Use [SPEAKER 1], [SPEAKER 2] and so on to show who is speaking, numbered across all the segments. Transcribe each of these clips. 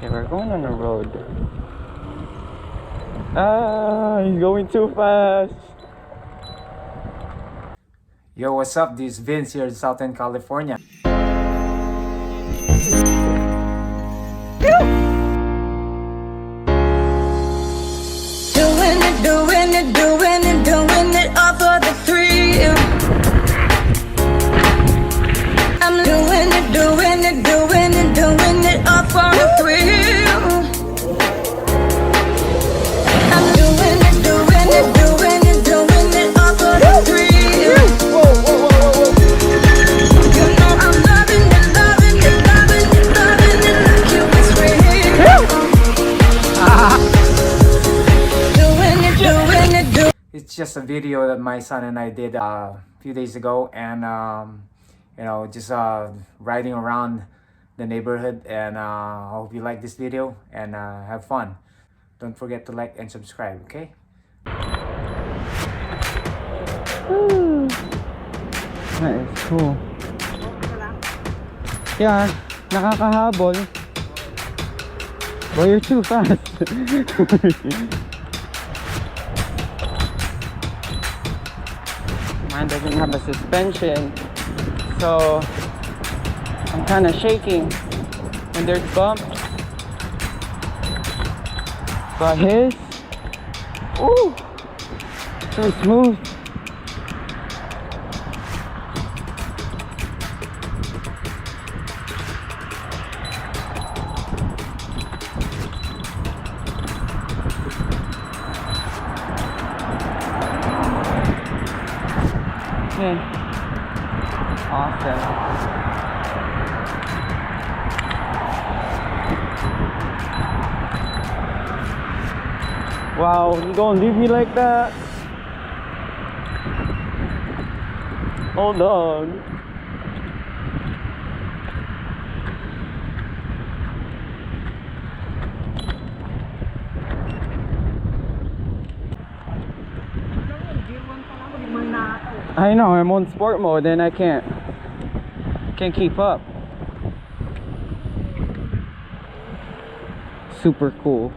[SPEAKER 1] Okay, we're going on the road. Ah, he's going too fast.
[SPEAKER 2] Yo, what's up? This is Vince here in Southern California.
[SPEAKER 3] Doing it all for the thrill. I'm doing it all for the thrill. I'm doing it all for the thrill. You know I'm loving it like you was real. Doing it.
[SPEAKER 2] It's just a video that my son and I did a few days ago, and just riding around the neighborhood. And I hope you like this video and have fun. Don't forget to like and subscribe, okay?
[SPEAKER 1] That is cool. Yeah, nakakahabol. But you're too fast. Mine doesn't have a suspension, so I'm kind of shaking when there's bumps. But his, ooh, so smooth. Okay. Awesome. Wow, you gonna leave me like that? Hold on. I know, I'm on sport mode and I can't keep up. Super cool.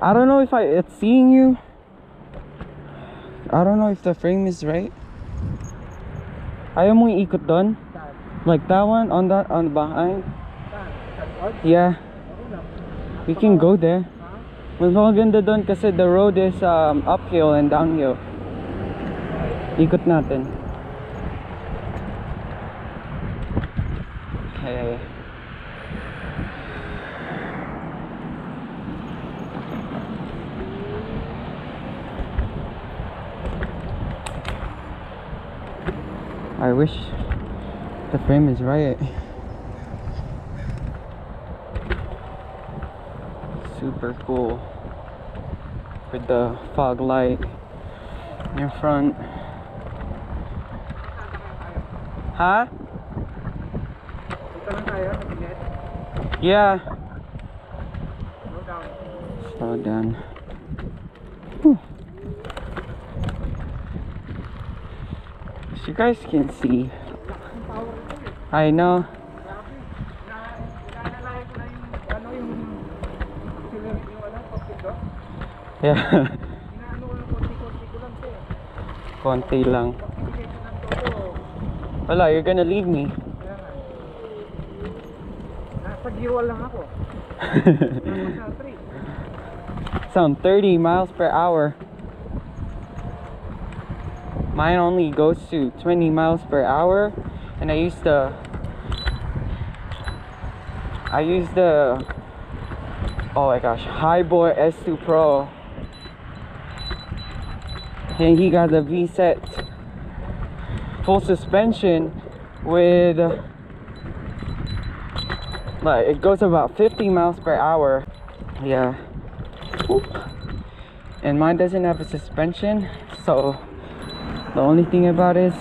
[SPEAKER 1] I don't know if it's seeing you. I don't know if the frame is right. Ayaw mo ikot doon? Like that one on behind? Yeah. We can go there. Mas maganda doon kasi the road is uphill and downhill. Ikot natin. Okay. I wish the frame is right. Super cool with the fog light in front. Huh? Yeah. Slow down. Whew. So you guys can see. I know. Yeah. Konti lang. Wala, you're gonna leave me.
[SPEAKER 2] Nasa-giwal lang ako.
[SPEAKER 1] Sound 30 miles per hour. Mine only goes to 20 miles per hour, and I use the oh my gosh, Highboy S2 Pro. And he got the V-set full suspension with like it goes about 50 miles per hour. Yeah. Oop. And mine doesn't have a suspension, so the only thing about it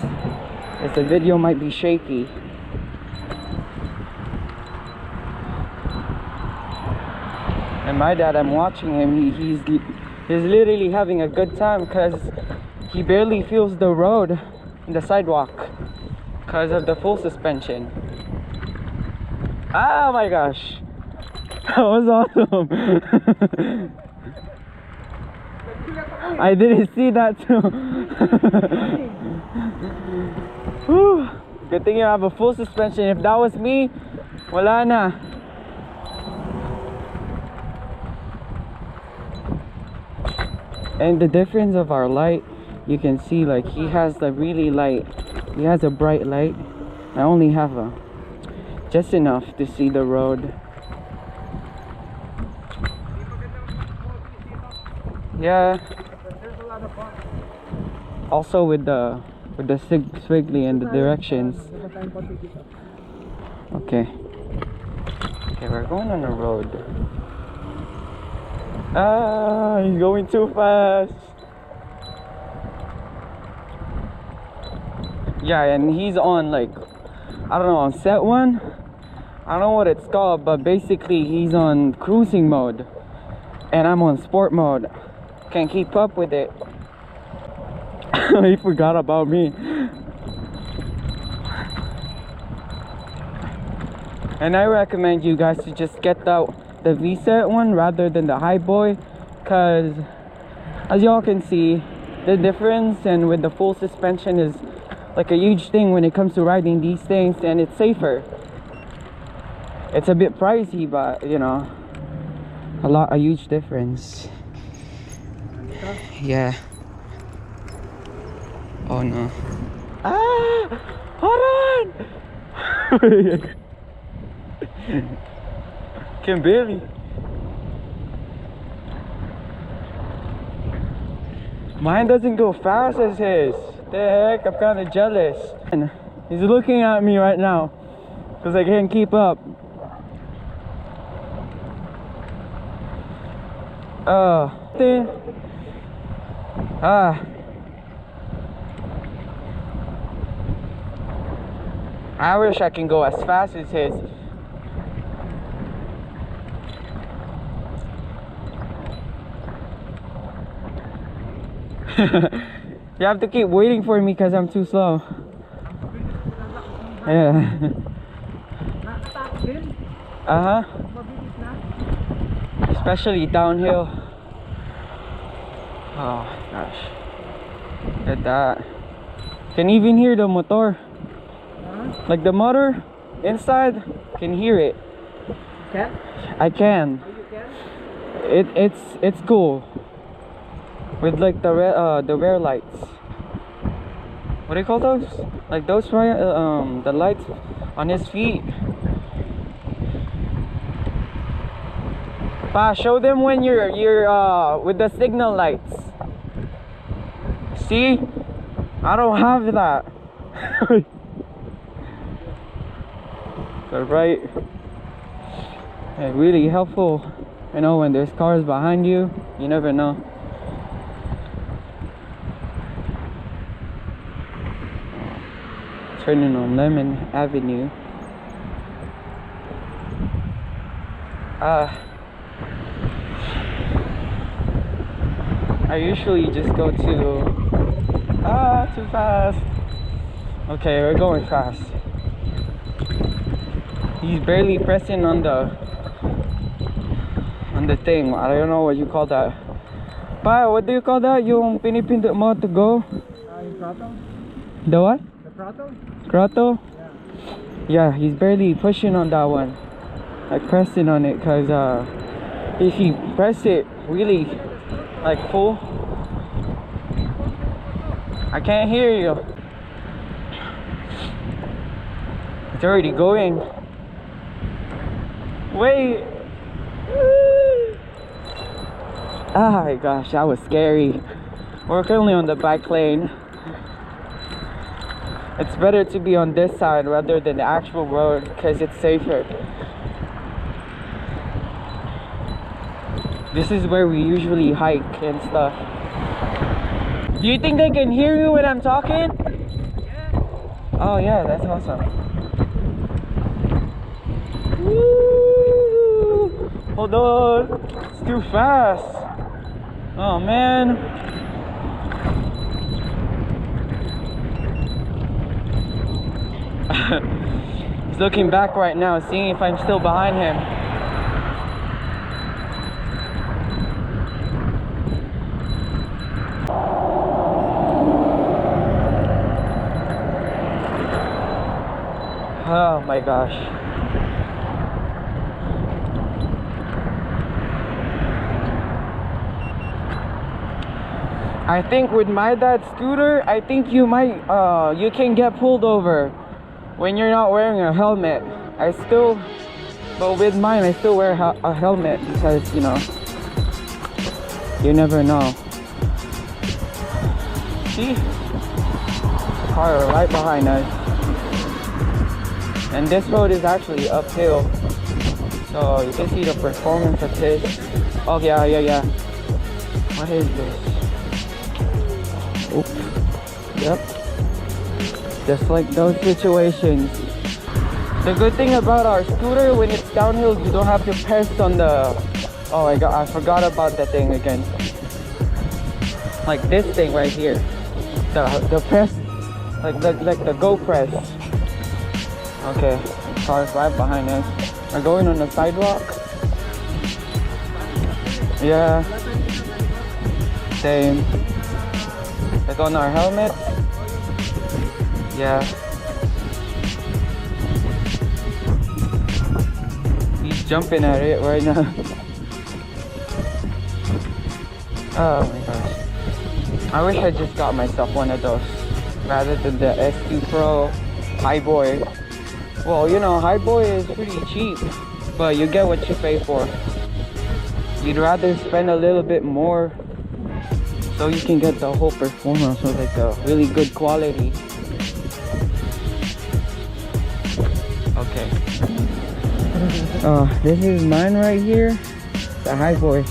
[SPEAKER 1] is the video might be shaky. And my dad, I'm watching him, he's literally having a good time because he barely feels the road and the sidewalk because of the full suspension. Oh my gosh. That was awesome. I didn't see that too. Whew. Good thing you have a full suspension. If that was me, wala na. And the difference of our light, you can see like he has the really light. He has a bright light. I only have a just enough to see the road. Yeah. Also with the squiggly and the directions. Okay. Okay, we're going on a road. Ah, he's going too fast. Yeah, and he's on like, I don't know, on set one. I don't know what it's called, but basically he's on cruising mode and I'm on sport mode. Can't keep up with it. He forgot about me. And I recommend you guys to just get the V-set one rather than the high boy, cause as y'all can see, the difference and with the full suspension is like a huge thing when it comes to riding these things, and it's safer. It's a bit pricey, but you know, a huge difference. Yeah. Oh no. Ah! Hold on! Can barely. Mine doesn't go fast as his. The heck, I'm kind of jealous. And he's looking at me right now because I can't keep up. I wish I can go as fast as his. You have to keep waiting for me because I'm too slow. Yeah. Especially downhill. Oh gosh. Look at that. Can even hear the motor. Like the motor inside, can hear it.
[SPEAKER 4] Can?
[SPEAKER 1] I can.
[SPEAKER 4] Oh, you can?
[SPEAKER 1] It's cool. With like the rear lights. What do you call those? Like those the lights on his feet. Pa, show them when you're with the signal lights. See? I don't have that. So right. Really helpful. You know, when there's cars behind you, you never know. Turning on Lemon Avenue. I usually just go to too fast. Okay, we're going fast. He's barely pressing on the thing. I don't know what you call that. Pa, what do you call that? Yung pinipindot mo to go?
[SPEAKER 4] Yung throttle?
[SPEAKER 1] The what?
[SPEAKER 4] The throttle?
[SPEAKER 1] Throttle? Yeah, he's barely pushing on that one. Like pressing on it, cause if you press it really like full, I can't hear you. It's already going. Wait. Oh my gosh, that was scary. We're currently on the bike lane. It's better to be on this side rather than the actual road because it's safer. This is where we usually hike and stuff. Do you think they can hear you when I'm talking? Yeah. Oh yeah, that's awesome. Woo! Hold on. It's too fast. Oh man. He's looking back right now, seeing if I'm still behind him. Oh my gosh. I think with my dad's scooter, I think you can get pulled over when you're not wearing a helmet. But with mine, I still wear a helmet because, you know, you never know. See? The car right behind us. And this road is actually uphill. So you can see the performance of this. Oh yeah. What is this? Oops. Yep. Just like those situations. The good thing about our scooter, when it's downhill, you don't have to press on the... Oh my god, I forgot about that thing again. Like this thing right here. The press, like the go press. Okay, the car's right behind us. We're going on the sidewalk. Yeah. Same. Like on our helmet. Yeah. He's jumping at it right now. Oh my gosh. I wish I just got myself one of those rather than the S2 Pro Highboy. Well, you know, Highboy is pretty cheap, but you get what you pay for. You'd rather spend a little bit more so you can get the whole performance with like a really good quality. Okay. This is mine right here. The Highboy.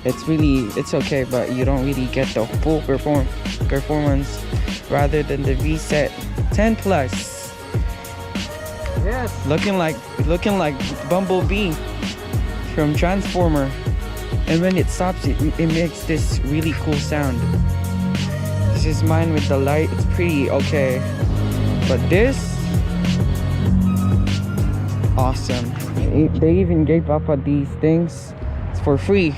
[SPEAKER 1] It's okay, but you don't really get the full performance rather than the VSET 10 Plus.
[SPEAKER 4] Yes.
[SPEAKER 1] Looking like Bumblebee from Transformer. And when it stops, it makes this really cool sound. This is mine with the light. It's pretty okay. But this, awesome. They even gave up on these things. It's for free.